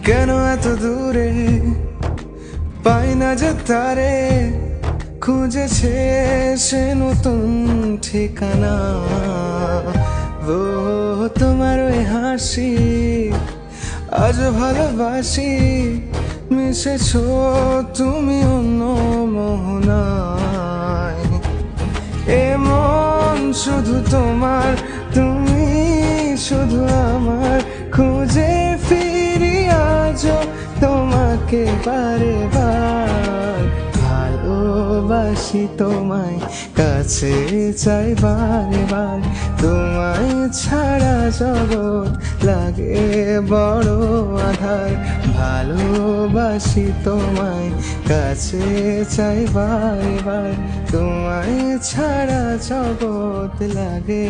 কেন এত দূরে পাই না যে তারে, খুঁজেছে সে নতুন ঠিকানা। ও তোমার ওই হাসি আজ ভালোবাসি, মিশেছো তুমি অন্য মোহনায়। এমন শুধু তোমার, তুমি শুধু আমার, খুঁজে ফিরি আজও তোমাকে বারে বার। ভালোবাসি তোমায়, কাছে চাই বারে বার, তোমায় ছাড়া জগৎ লাগে বড় আধার। ভালোবাসি তোমায়, কাছে চাই বারে বার, তোমায় ছাড়া জগৎ লাগে